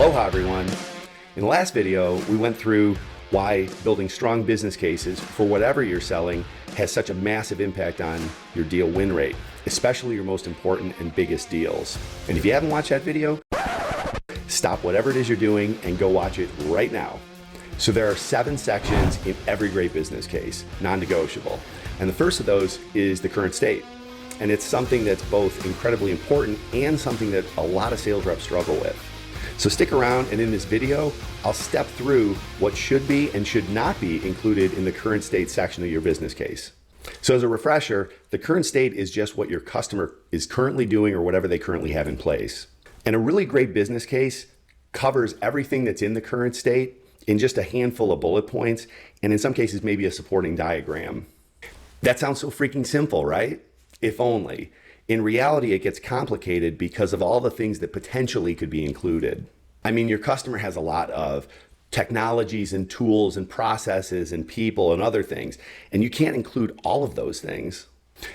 Aloha everyone. In the last video, we went through why building strong business cases for whatever you're selling has such a massive impact on your deal win rate, especially your most important and biggest deals. And if you haven't watched that video, stop whatever it is you're doing and go watch it right now. So there are 7 sections in every great business case, non-negotiable. And the first of those is the current state. And it's something that's both incredibly important and something that a lot of sales reps struggle with. So stick around, and in this video, I'll step through what should be and should not be included in the current state section of your business case. So as a refresher, the current state is just what your customer is currently doing or whatever they currently have in place. And a really great business case covers everything that's in the current state in just a handful of bullet points, and in some cases, maybe a supporting diagram. That sounds so freaking simple, right? If only. In reality, it gets complicated because of all the things that potentially could be included. I mean, your customer has a lot of technologies and tools and processes and people and other things, and you can't include all of those things.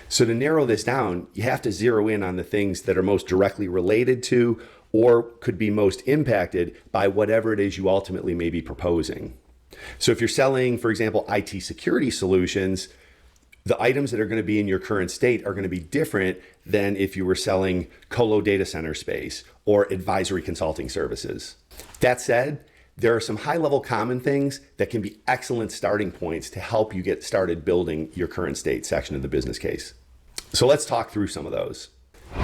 So to narrow this down, you have to zero in on the things that are most directly related to or could be most impacted by whatever it is you ultimately may be proposing. So if you're selling, for example, IT security solutions, the items that are going to be in your current state are going to be different than if you were selling colo data center space or advisory consulting services. That said, there are some high-level common things that can be excellent starting points to help you get started building your current state section of the business case. So let's talk through some of those.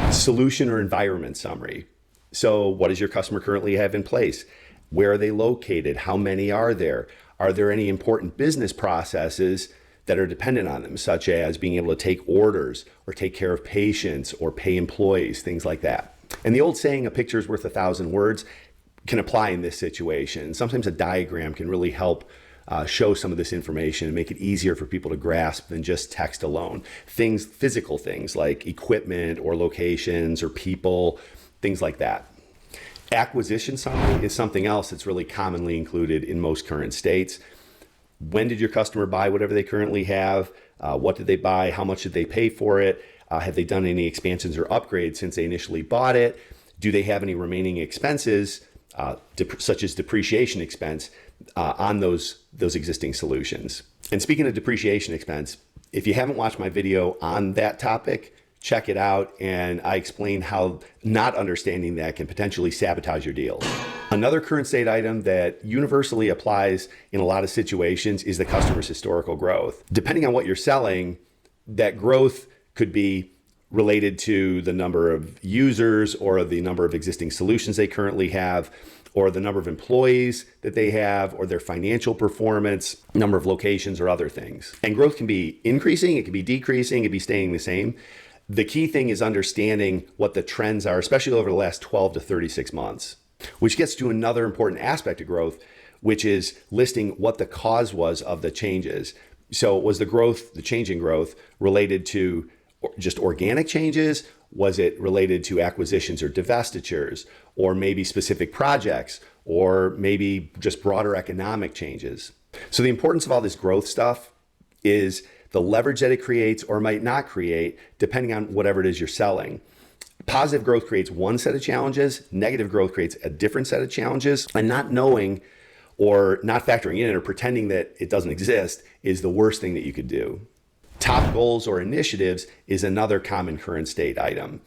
Solution or environment summary. So what does your customer currently have in place? Where are they located? How many are there? Are there any important business processes that are dependent on them, such as being able to take orders or take care of patients or pay employees, things like that? And the old saying, a picture is worth 1,000 words, can apply in this situation. Sometimes a diagram can really help show some of this information and make it easier for people to grasp than just text alone. Things, physical things like equipment or locations or people, things like that. Acquisition summary is something else that's really commonly included in most current states. When did your customer buy whatever they currently have? What did they buy? How much did they pay for it? Have they done any expansions or upgrades since they initially bought it? Do they have any remaining expenses, such as depreciation expense, on those existing solutions? And speaking of depreciation expense, if you haven't watched my video on that topic, check it out, and I explain how not understanding that can potentially sabotage your deals. Another current state item that universally applies in a lot of situations is the customer's historical growth. Depending on what you're selling, that growth could be related to the number of users or the number of existing solutions they currently have, or the number of employees that they have, or their financial performance, number of locations, or other things. And growth can be increasing, it can be decreasing, it can be staying the same. The key thing is understanding what the trends are, especially over the last 12 to 36 months, which gets to another important aspect of growth, which is listing what the cause was of the changes. So was the change in growth related to just organic changes? Was it related to acquisitions or divestitures, or maybe specific projects, or maybe just broader economic changes? So the importance of all this growth stuff is the leverage that it creates or might not create, depending on whatever it is you're selling. Positive growth creates one set of challenges, negative growth creates a different set of challenges, and not knowing or not factoring in or pretending that it doesn't exist is the worst thing that you could do. Top goals or initiatives is another common current state item.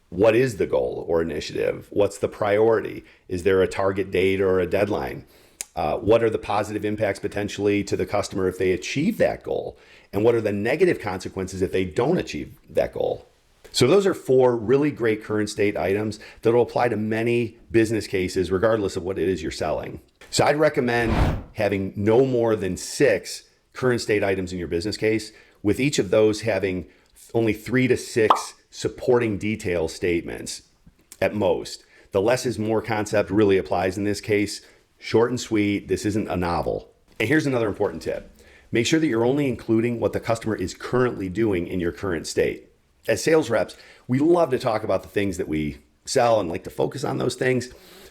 What is the goal or initiative? What's the priority? Is there a target date or a deadline? What are the positive impacts potentially to the customer if they achieve that goal? And what are the negative consequences if they don't achieve that goal? So those are 4 really great current state items that will apply to many business cases, regardless of what it is you're selling. So I'd recommend having no more than 6 current state items in your business case, with each of those having only 3 to 6 supporting detail statements at most. The less is more concept really applies in this case. Short and sweet, this isn't a novel. And here's another important tip. Make sure that you're only including what the customer is currently doing in your current state. As sales reps, we love to talk about the things that we sell and like to focus on those things.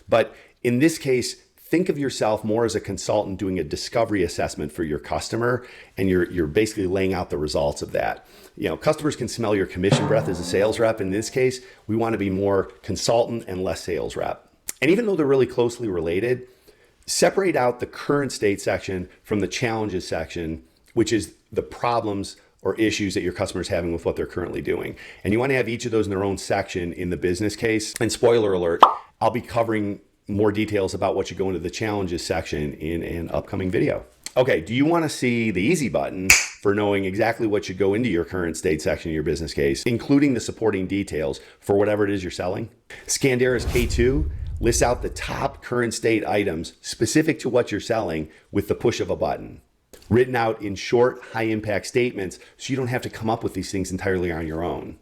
But in this case, think of yourself more as a consultant doing a discovery assessment for your customer, and you're basically laying out the results of that. You know, customers can smell your commission breath as a sales rep. In this case, we want to be more consultant and less sales rep. And even though they're really closely related, separate out the current state section from the challenges section, which is the problems or issues that your customer is having with what they're currently doing. And you want to have each of those in their own section in the business case. And spoiler alert, I'll be covering more details about what should go into the challenges section in an upcoming video. Okay, do you want to see the easy button for knowing exactly what should go into your current state section of your business case, including the supporting details for whatever it is you're selling? Scandere's K2 lists out the top current state items specific to what you're selling with the push of a button, written out in short, high-impact statements so you don't have to come up with these things entirely on your own.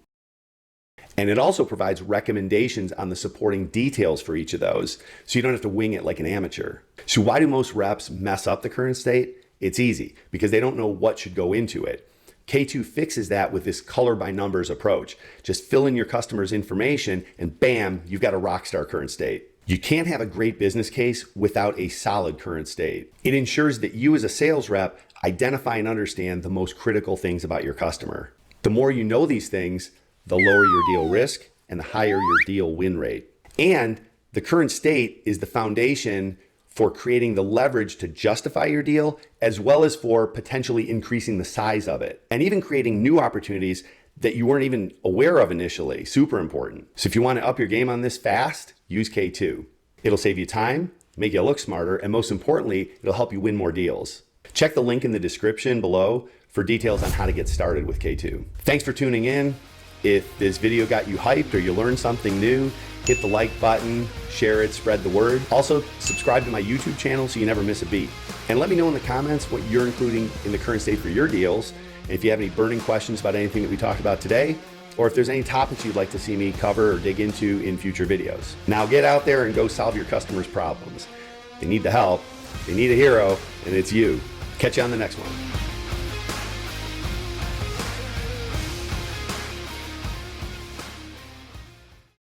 And it also provides recommendations on the supporting details for each of those, so you don't have to wing it like an amateur. So why do most reps mess up the current state? It's easy, because they don't know what should go into it. K2 fixes that with this color by numbers approach. Just fill in your customer's information and bam, you've got a rock star current state. You can't have a great business case without a solid current state. It ensures that you as a sales rep identify and understand the most critical things about your customer. The more you know these things, the lower your deal risk and the higher your deal win rate. And the current state is the foundation for creating the leverage to justify your deal, as well as for potentially increasing the size of it and even creating new opportunities that you weren't even aware of initially. Super important. So if you want to up your game on this fast, use K2. It'll save you time, make you look smarter, and most importantly, it'll help you win more deals. Check the link in the description below for details on how to get started with K2. Thanks for tuning in. If this video got you hyped or you learned something new, hit the like button, share it, spread the word. Also, subscribe to my YouTube channel so you never miss a beat. And let me know in the comments what you're including in the current state for your deals. And if you have any burning questions about anything that we talked about today, or if there's any topics you'd like to see me cover or dig into in future videos. Now get out there and go solve your customers' problems. They need the help, they need a hero, and it's you. Catch you on the next one.